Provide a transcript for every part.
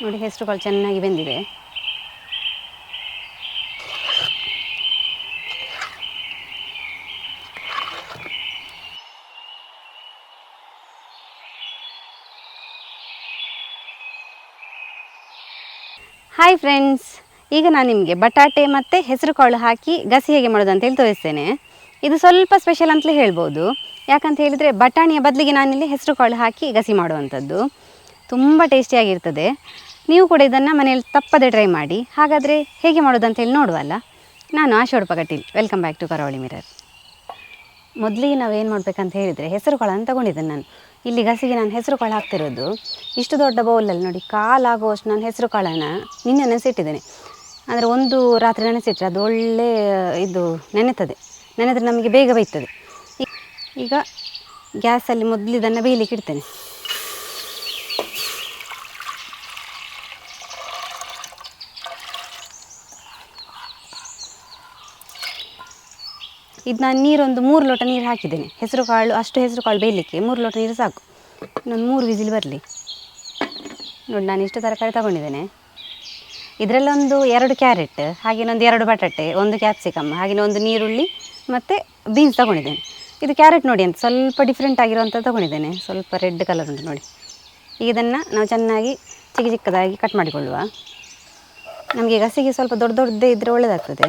ನೋಡಿ ಹೆಸರುಕಾಳು ಚೆನ್ನಾಗಿ ಬೆಂದಿದೆ. ಹಾಯ್ ಫ್ರೆಂಡ್ಸ್, ಈಗ ನಾನು ನಿಮಗೆ ಬಟಾಟೆ ಮತ್ತು ಹೆಸರುಕಾಳು ಹಾಕಿ ಗಸಿ ಹೇಗೆ ಮಾಡೋದು ಅಂತೇಳಿ ತೋರಿಸ್ತೇನೆ. ಇದು ಸ್ವಲ್ಪ ಸ್ಪೆಷಲ್ ಅಂತಲೇ ಹೇಳ್ಬೋದು. ಯಾಕಂತ ಹೇಳಿದರೆ ಬಟಾಣಿಯ ಬದಲಿಗೆ ನಾನಿಲ್ಲಿ ಹೆಸರುಕಾಳು ಹಾಕಿ ಗಸಿ ಮಾಡುವಂಥದ್ದು. ತುಂಬ ಟೇಸ್ಟಿಯಾಗಿರ್ತದೆ. ನೀವು ಕೂಡ ಇದನ್ನು ಮನೆಯಲ್ಲಿ ತಪ್ಪದೆ ಟ್ರೈ ಮಾಡಿ. ಹಾಗಾದರೆ ಹೇಗೆ ಮಾಡೋದು ಅಂತೇಳಿ ನೋಡುವಲ್ಲ. ನಾನು Asha Udupa Kateel. Welcome back to Karavali mirror. ಮೊದಲಿಗೆ ನಾವು ಏನು ಮಾಡಬೇಕಂತ ಹೇಳಿದರೆ ಹೆಸರುಕಾಳನ್ನು ತಗೊಂಡಿದ್ದೇನೆ ನಾನು. ಇಲ್ಲಿ ಗಸಿಗೆ ನಾನು ಹೆಸರುಕಾಳು ಹಾಕ್ತಿರೋದು. ಇಷ್ಟು ದೊಡ್ಡ ಬೌಲಲ್ಲಿ ನೋಡಿ, ಕಾಲಾಗುವಷ್ಟು ನಾನು ಹೆಸರುಕಾಳನ್ನು ನಿನ್ನೆ ನೆನೆಸಿಟ್ಟಿದ್ದೇನೆ. ಅಂದರೆ ಒಂದು ರಾತ್ರಿ ನೆನೆಸಿಟ್ಟರೆ ಅದು ಒಳ್ಳೆ ನೆನೆತದೆ. ನೆನೆದರೆ ನಮಗೆ ಬೇಗ ಬೇಯ್ತದೆ. ಈಗ ಗ್ಯಾಸಲ್ಲಿ ಮೊದಲು ಇದನ್ನು ಬೇಯಲಿಕ್ಕೆ ಇಡ್ತೇನೆ. ಇದು ನಾನು ನೀರೊಂದು 3 ಲೋಟ ನೀರು ಹಾಕಿದ್ದೇನೆ. ಅಷ್ಟು ಹೆಸರುಕಾಳು ಬೇಯಲಿಕ್ಕೆ 3 ಲೋಟ ನೀರು ಸಾಕು. ಇನ್ನೊಂದು 3 ವಿಸಿಲ್ ಬರಲಿ. ನೋಡಿ, ನಾನು ಇಷ್ಟು ತರಕಾರಿ ತಗೊಂಡಿದ್ದೇನೆ. ಇದರಲ್ಲೊಂದು 2 ಕ್ಯಾರೆಟ್, ಹಾಗೇನೊಂದು 2 ಬಟಾಟೆ, 1 ಕ್ಯಾಪ್ಸಿಕಮ್, ಹಾಗೆಯೇ 1 ನೀರುಳ್ಳಿ ಮತ್ತು ಬೀನ್ಸ್ ತಗೊಂಡಿದ್ದೇನೆ. ಇದು ಕ್ಯಾರೆಟ್ ನೋಡಿ ಅಂತ ಸ್ವಲ್ಪ ಡಿಫ್ರೆಂಟ್ ಆಗಿರುವಂಥದ್ದು ತಗೊಂಡಿದ್ದೇನೆ. ಸ್ವಲ್ಪ ರೆಡ್ ಕಲರ್ ಉಂಟು ನೋಡಿ. ಈಗ ಇದನ್ನು ನಾವು ಚೆನ್ನಾಗಿ ಚಿಕ್ಕದಾಗಿ ಕಟ್ ಮಾಡಿಕೊಳ್ಳುವ. ನಮಗೆ ಗಸಿಗೆ ಸ್ವಲ್ಪ ದೊಡ್ಡದೇ ಇದ್ದರೆ ಒಳ್ಳೆಯದಾಗ್ತದೆ.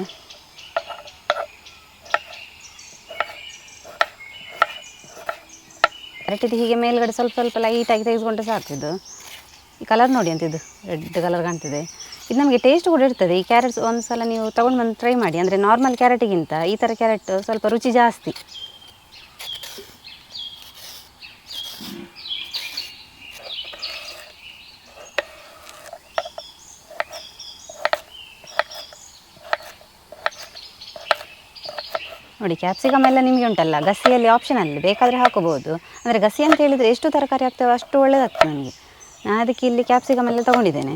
ಕ್ಯಾರೆಟ್ ಹೀಗೆ ಮೇಲ್ಗಡೆ ಸ್ವಲ್ಪ ಲೈಟಾಗಿ ತೆಗೆದುಕೊಂಡ್ರೆ ಸಾಕಿದ್ದು. ಈ ಕಲರ್ ನೋಡಿ ಅಂತಿದ್ದು ರೆಡ್ ಕಲರ್ ಕಾಣ್ತಿದೆ. ಇದು ನಮಗೆ ಟೇಸ್ಟ್ ಕೂಡ ಇರ್ತದೆ. ಈ ಕ್ಯಾರೆಟ್ಸ್ ಒಂದು ಸಲ ನೀವು ತೊಗೊಂಡು ಬಂದು ಟ್ರೈ ಮಾಡಿ. ಅಂದರೆ ನಾರ್ಮಲ್ ಕ್ಯಾರೆಟಿಗಿಂತ ಈ ಥರ ಕ್ಯಾರೆಟ್ ಸ್ವಲ್ಪ ರುಚಿ ಜಾಸ್ತಿ. ನೋಡಿ, ಕ್ಯಾಪ್ಸಿಕಮ್ ಎಲ್ಲ ನಿಮಗೆ ಉಂಟಲ್ಲ, ಗಸಿಯಲ್ಲಿ ಆಪ್ಷನಲ್ಲಿ ಬೇಕಾದರೆ ಹಾಕೋಬೋದು. ಅಂದರೆ ಗಸಿ ಅಂತ ಹೇಳಿದರೆ ಎಷ್ಟು ತರಕಾರಿ ಹಾಕ್ತೇವೆ ಅಷ್ಟು ಒಳ್ಳೆಯದಾಗ್ತದೆ ನನಗೆ. ನಾನು ಅದಕ್ಕೆ ಇಲ್ಲಿ ಕ್ಯಾಪ್ಸಿಕಮ್ ಎಲ್ಲ ತೊಗೊಂಡಿದ್ದೇನೆ,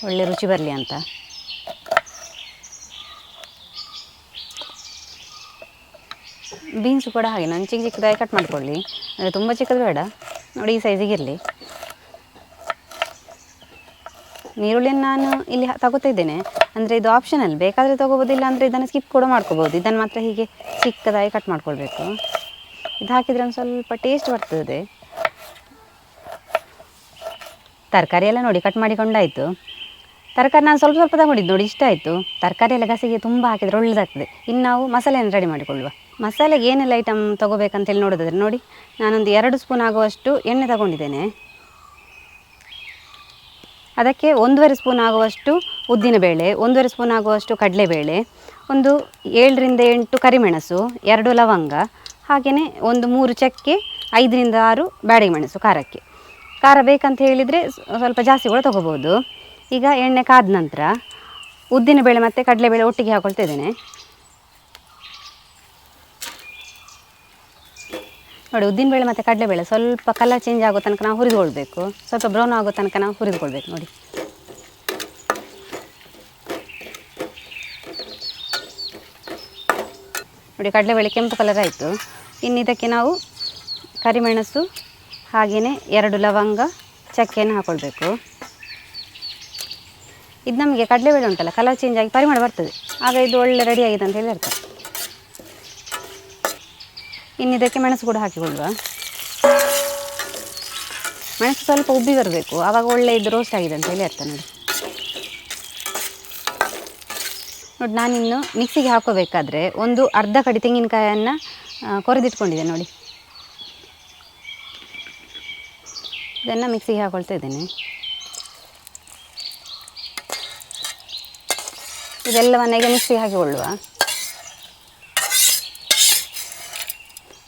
ಒಳ್ಳೆ ರುಚಿ ಬರಲಿ ಅಂತ. ಬೀನ್ಸು ಕೂಡ ಹಾಗೆ ನಾನು ಚಿಕ್ಕದಾಗಿ ಕಟ್ ಮಾಡ್ಕೊಳ್ಳಿ. ಅಂದರೆ ತುಂಬ ಚಿಕ್ಕದು ಬೇಡ, ನೋಡಿ ಈ ಸೈಜಿಗೆ ಇರಲಿ. ನೀರುಳ್ಳಿಯನ್ನು ನಾನು ಇಲ್ಲಿ ತಗೋತಾ ಇದ್ದೇನೆ. ಅಂದರೆ ಇದು ಆಪ್ಷನಲ್, ಬೇಕಾದರೆ ತೊಗೋಬೋದಿಲ್ಲ, ಅಂದರೆ ಇದನ್ನು ಸ್ಕಿಪ್ ಕೂಡ ಮಾಡ್ಕೋಬೋದು. ಇದನ್ನು ಮಾತ್ರ ಹೀಗೆ ಚಿಕ್ಕದಾಗಿ ಕಟ್ ಮಾಡ್ಕೊಳ್ಬೇಕು. ಇದು ಹಾಕಿದರೆ ಒಂದು ಸ್ವಲ್ಪ ಟೇಸ್ಟ್ ಬರ್ತದೆ. ತರಕಾರಿ ಎಲ್ಲ ನೋಡಿ ಕಟ್ ಮಾಡಿಕೊಂಡಾಯಿತು. ತರಕಾರಿ ನಾನು ಸ್ವಲ್ಪ ತಗೊಂಡಿದ್ದು ನೋಡಿ, ಇಷ್ಟ ಆಯಿತು. ತರಕಾರಿ ಎಲ್ಲ ಗಸಿಗೆ ತುಂಬ ಹಾಕಿದರೆ ಒಳ್ಳೆಯದಾಗ್ತದೆ. ಇನ್ನು ನಾವು ಮಸಾಲೆಯನ್ನು ರೆಡಿ ಮಾಡಿಕೊಳ್ಳುವ. ಮಸಾಲೆಗೆ ಏನೆಲ್ಲ ಐಟಮ್ ತೊಗೋಬೇಕಂತೇಳಿ ನೋಡೋದಾದರೆ ನೋಡಿ, ನಾನೊಂದು 2 ಸ್ಪೂನ್ ಆಗುವಷ್ಟು ಎಣ್ಣೆ ತಗೊಂಡಿದ್ದೇನೆ. ಅದಕ್ಕೆ 1.5 ಸ್ಪೂನ್ ಆಗುವಷ್ಟು ಉದ್ದಿನಬೇಳೆ, 1.5 ಸ್ಪೂನ್ ಆಗುವಷ್ಟು ಕಡಲೆಬೇಳೆ, ಒಂದು 7 ರಿಂದ 8 ಕರಿಮೆಣಸು, 2 ಲವಂಗ, ಹಾಗೆಯೇ ಒಂದು 3 ಚಕ್ಕೆ, 5 ರಿಂದ 6 ಬ್ಯಾಡಗಿ ಮೆಣಸು ಖಾರಕ್ಕೆ. ಖಾರ ಬೇಕಂತ ಹೇಳಿದರೆ ಸ್ವಲ್ಪ ಜಾಸ್ತಿ ಕೂಡ ತೊಗೋಬೋದು. ಈಗ ಎಣ್ಣೆ ಕಾದ ನಂತರ ಉದ್ದಿನಬೇಳೆ ಮತ್ತು ಕಡಲೆಬೇಳೆ ಒಟ್ಟಿಗೆ ಹಾಕೊಳ್ತಾ ಇದ್ದೇನೆ. ನೋಡಿ, ಉದ್ದಿನಬೇಳೆ ಮತ್ತು ಕಡಲೆಬೇಳೆ ಸ್ವಲ್ಪ ಕಲರ್ ಚೇಂಜ್ ಆಗೋ ತನಕ ನಾವು ಹುರಿದುಕೊಳ್ಬೇಕು. ಸ್ವಲ್ಪ ಬ್ರೌನ್ ಆಗೋ ತನಕ ನಾವು ಹುರಿದುಕೊಳ್ಬೇಕು. ನೋಡಿ, ಕಡಲೆಬೇಳೆ ಕೆಂಪು ಕಲರ್ ಆಯಿತು. ಇನ್ನು ಇದಕ್ಕೆ ನಾವು ಕರಿಮೆಣಸು ಹಾಗೆಯೇ 2 ಲವಂಗ, ಚಕ್ಕೆಯನ್ನು ಹಾಕ್ಕೊಳ್ಬೇಕು. ಇದು ನಮಗೆ ಕಡಲೆಬೇಳೆ ಉಂಟಲ್ಲ, ಕಲರ್ ಚೇಂಜ್ ಆಗಿ ಪರಿಮಳ ಬರ್ತದೆ, ಆಗ ಇದು ಒಳ್ಳೆ ರೆಡಿ ಆಗಿದೆ ಅಂತ ಹೇಳಿ ಅರ್ಥ. ಇನ್ನು ಇದಕ್ಕೆ ಮೆಣಸು ಕೂಡ ಹಾಕಿಕೊಳ್ಳುವ. ಮೆಣಸು ಸ್ವಲ್ಪ ಉಬ್ಬಿ ಬರಬೇಕು, ಆವಾಗ ಒಳ್ಳೆ ಇದು ರೋಸ್ಟ್ ಆಗಿದೆ ಅಂತ ಹೇಳಿ ಅರ್ಥ. ನೋಡಿ, ನಾನಿನ್ನು ಮಿಕ್ಸಿಗೆ ಹಾಕೋಬೇಕಾದ್ರೆ ಒಂದು ಅರ್ಧ ಕಡಿ ತೆಂಗಿನಕಾಯನ್ನು ಕೊರೆದಿಟ್ಕೊಂಡಿದ್ದೆ. ನೋಡಿ, ಇದನ್ನು ಮಿಕ್ಸಿಗೆ ಹಾಕೊಳ್ತಾ ಇದ್ದೇನೆ. ಇದೆಲ್ಲವನ್ನು ಈಗ ಮಿಕ್ಸಿಗೆ ಹಾಕಿಕೊಳ್ಳುವ.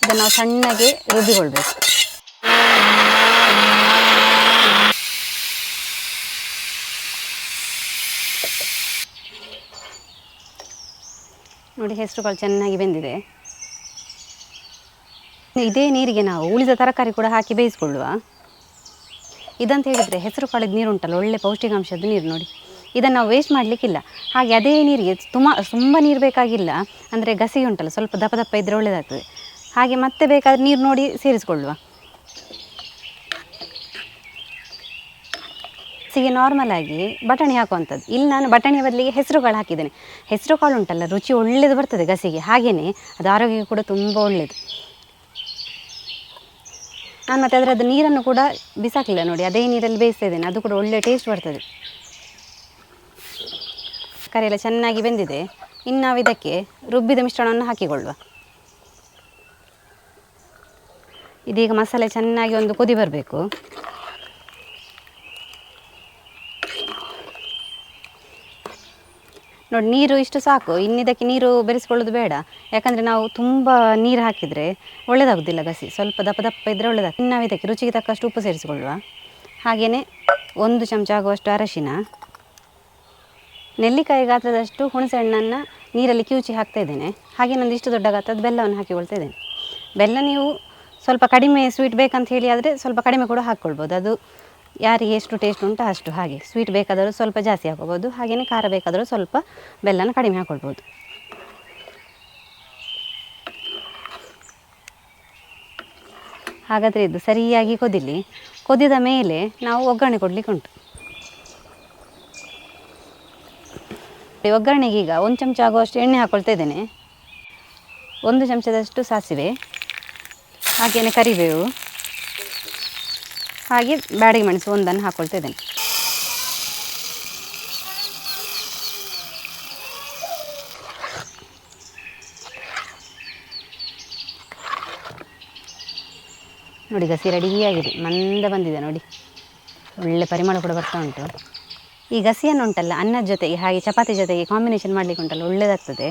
ಇದನ್ನು ನಾವು ಸಣ್ಣಗೆ ರುಬ್ಬಿಕೊಳ್ಬೇಕು. ನೋಡಿ, ಹೆಸರುಕಾಳು ಚೆನ್ನಾಗಿ ಬೆಂದಿದೆ. ಇದೇ ನೀರಿಗೆ ನಾವು ಉಳಿದ ತರಕಾರಿ ಕೂಡ ಹಾಕಿ ಬೇಯಿಸ್ಕೊಳ್ಳುವ. ಇದಂತ ಹೇಳಿದರೆ ಹೆಸರುಕಾಳಿದ ನೀರು ಉಂಟಲ್ಲ, ಒಳ್ಳೆ ಪೌಷ್ಟಿಕಾಂಶದ ನೀರು. ನೋಡಿ, ಇದನ್ನು ನಾವು ವೇಸ್ಟ್ ಮಾಡಲಿಕ್ಕಿಲ್ಲ. ಹಾಗೆ ಅದೇ ನೀರಿಗೆ ತುಂಬ ನೀರು ಬೇಕಾಗಿಲ್ಲ. ಅಂದರೆ ಗಸಿ ಉಂಟಲ್ಲ, ಸ್ವಲ್ಪ ದಪ್ಪ ದಪ್ಪ ಇದ್ದರೆ ಒಳ್ಳೆಯದಾಗ್ತದೆ. ಹಾಗೆ ಮತ್ತೆ ಬೇಕಾದ್ರೆ ನೀರು ನೋಡಿ ಸೇರಿಸ್ಕೊಳ್ಳುವ. ಗಸಿಗೆ ನಾರ್ಮಲ್ ಆಗಿ ಬಟಾಣಿ ಹಾಕುವಂಥದ್ದು. ಇಲ್ಲಿ ನಾನು ಬಟಾಣಿಯ ಬದಲಿಗೆ ಹೆಸರು ಕಾಳು ಹಾಕಿದ್ದೇನೆ. ಹೆಸರು ಕಾಳು ಉಂಟಲ್ಲ, ರುಚಿ ಒಳ್ಳೆಯದು ಬರ್ತದೆ ಗಸಿಗೆ, ಹಾಗೆಯೇ ಅದು ಆರೋಗ್ಯಕ್ಕೆ ಕೂಡ ತುಂಬ ಒಳ್ಳೆಯದು. ನಾನು ಮತ್ತು ಅದರದ್ದು ನೀರನ್ನು ಕೂಡ ಬಿಸಾಕಲಿಲ್ಲ ನೋಡಿ, ಅದೇ ನೀರಲ್ಲಿ ಬೇಯಿಸ್ತಾ ಇದ್ದೇನೆ, ಅದು ಕೂಡ ಒಳ್ಳೆಯ ಟೇಸ್ಟ್ ಬರ್ತದೆ. ತರಕಾರಿ ಎಲ್ಲ ಚೆನ್ನಾಗಿ ಬೆಂದಿದೆ. ಇನ್ನು ನಾವು ಇದಕ್ಕೆ ರುಬ್ಬಿದ ಮಿಶ್ರಣವನ್ನು ಹಾಕಿಕೊಳ್ಳುವ. ಇದೀಗ ಮಸಾಲೆ ಚೆನ್ನಾಗಿ ಒಂದು ಕುದಿ ಬರಬೇಕು. ನೋಡಿ, ನೀರು ಇಷ್ಟು ಸಾಕು, ಇನ್ನಿದಕ್ಕೆ ನೀರು ಬೆರೆಸ್ಕೊಳ್ಳೋದು ಬೇಡ. ಯಾಕಂದರೆ ನಾವು ತುಂಬ ನೀರು ಹಾಕಿದರೆ ಒಳ್ಳೆಯದಾಗೋದಿಲ್ಲ ಗಸಿ, ಸ್ವಲ್ಪ ದಪ್ಪ ದಪ್ಪ ಇದ್ದರೆ ಒಳ್ಳೆಯದಾಗ್ತದೆ. ಇನ್ನು ನಾವು ಇದಕ್ಕೆ ರುಚಿಗೆ ತಕ್ಕಷ್ಟು ಉಪ್ಪು ಸೇರಿಸಿಕೊಳ್ಳುವ. ಹಾಗೆಯೇ 1 ಚಮಚ ಆಗುವಷ್ಟು ಅರಶಿನ, ನೆಲ್ಲಿಕಾಯಿ ಗಾತ್ರದಷ್ಟು ಹುಣಸೆ ಹಣ್ಣನ್ನು ನೀರಲ್ಲಿ ಕಿವುಚಿ ಹಾಕ್ತಾ ಇದ್ದೇನೆ. ಹಾಗೆ ನಂದು ಇಷ್ಟು ದೊಡ್ಡ ಗಾತ್ರದ ಬೆಲ್ಲವನ್ನು ಹಾಕಿಕೊಳ್ತಾ ಇದ್ದೇನೆ. ಬೆಲ್ಲ ನೀವು ಸ್ವಲ್ಪ ಕಡಿಮೆ ಸ್ವೀಟ್ ಬೇಕಂತ ಹೇಳಿ ಆದರೆ ಸ್ವಲ್ಪ ಕಡಿಮೆ ಕೂಡ ಹಾಕ್ಕೊಳ್ಬೋದು, ಅದು ಯಾರಿಗೆ ಎಷ್ಟು ಟೇಸ್ಟ್ ಉಂಟು ಅಷ್ಟು. ಹಾಗೆ ಸ್ವೀಟ್ ಬೇಕಾದರೂ ಸ್ವಲ್ಪ ಜಾಸ್ತಿ ಹಾಕ್ಕೊಬೋದು, ಹಾಗೆಯೇ ಖಾರ ಬೇಕಾದರೂ ಸ್ವಲ್ಪ ಬೆಲ್ಲನ ಕಡಿಮೆ ಹಾಕ್ಕೊಳ್ಬೋದು. ಹಾಗಾದರೆ ಇದು ಸರಿಯಾಗಿ ಕುದಿಲಿ. ಕುದಿದ ಮೇಲೆ ನಾವು ಒಗ್ಗರಣೆ ಕೊಡಲಿಕ್ಕೆ ಉಂಟು. ಒಗ್ಗರಣೆಗೆ ಈಗ 1 ಚಮಚ ಆಗುವಷ್ಟು ಎಣ್ಣೆ ಹಾಕ್ಕೊಳ್ತಾ ಇದ್ದೇನೆ. 1 ಚಮಚದಷ್ಟು ಸಾಸಿವೆ, ಹಾಗೆಯೇ ಕರಿಬೇವು, ಹಾಗೆ ಬ್ಯಾಡಗಿ ಮೆಣಸು ಒಂದನ್ನು ಹಾಕ್ಕೊಳ್ತಾ ಇದ್ದೇನೆ. ನೋಡಿ ಗಸಿ ರೆಡಿಯಾಗಿದೆ, ಮಂದ ಬಂದಿದೆ ನೋಡಿ, ಒಳ್ಳೆ ಪರಿಮಳ ಕೂಡ ಬರ್ತಾ ಉಂಟು. ಈ ಗಸಿಯನ್ನು ಉಂಟಲ್ಲ ಅನ್ನದ ಜೊತೆಗೆ ಹಾಗೆ ಚಪಾತಿ ಜೊತೆಗೆ ಕಾಂಬಿನೇಷನ್ ಮಾಡಲಿಕ್ಕೆ ಉಂಟಲ್ಲ ಒಳ್ಳೆಯದಾಗ್ತದೆ,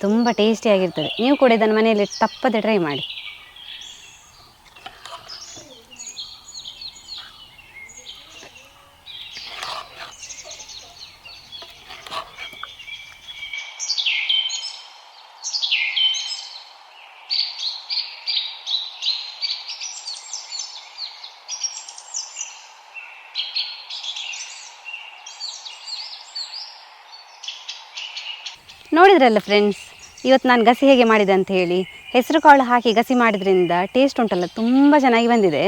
ತುಂಬ ಟೇಸ್ಟಿಯಾಗಿರ್ತದೆ. ನೀವು ಕೂಡ ಇದನ್ನು ಮನೆಯಲ್ಲಿ ತಪ್ಪದೆ ಟ್ರೈ ಮಾಡಿ. ನೋಡಿದ್ರಲ್ಲ ಫ್ರೆಂಡ್ಸ್, ಇವತ್ತು ನಾನು ಗಸಿ ಹೇಗೆ ಮಾಡಿದೆ ಅಂತ ಹೇಳಿ. ಹೆಸರು ಕಾಳು ಹಾಕಿ ಗಸಿ ಮಾಡಿದ್ರಿಂದ ಟೇಸ್ಟ್ ಉಂಟಲ್ಲ ತುಂಬ ಚೆನ್ನಾಗಿ ಬಂದಿದೆ.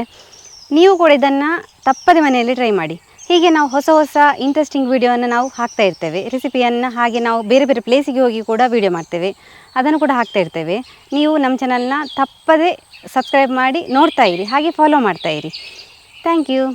ನೀವು ಕೂಡ ಇದನ್ನು ತಪ್ಪದೆ ಮನೆಯಲ್ಲಿ ಟ್ರೈ ಮಾಡಿ. ಹೀಗೆ ನಾವು ಹೊಸ ಹೊಸ ಇಂಟ್ರೆಸ್ಟಿಂಗ್ ವೀಡಿಯೋವನ್ನು ನಾವು ಹಾಕ್ತಾ ಇರ್ತೇವೆ, ರೆಸಿಪಿಯನ್ನು. ಹಾಗೆ ನಾವು ಬೇರೆ ಬೇರೆ ಪ್ಲೇಸಿಗೆ ಹೋಗಿ ಕೂಡ ವೀಡಿಯೋ ಮಾಡ್ತೇವೆ, ಅದನ್ನು ಕೂಡ ಹಾಕ್ತಾ ಇರ್ತೇವೆ. ನೀವು ನಮ್ಮ ಚಾನಲ್ನ ತಪ್ಪದೆ ಸಬ್ಸ್ಕ್ರೈಬ್ ಮಾಡಿ ನೋಡ್ತಾ ಇರಿ, ಹಾಗೆ ಫಾಲೋ ಮಾಡ್ತಾ ಇರಿ. Thank you.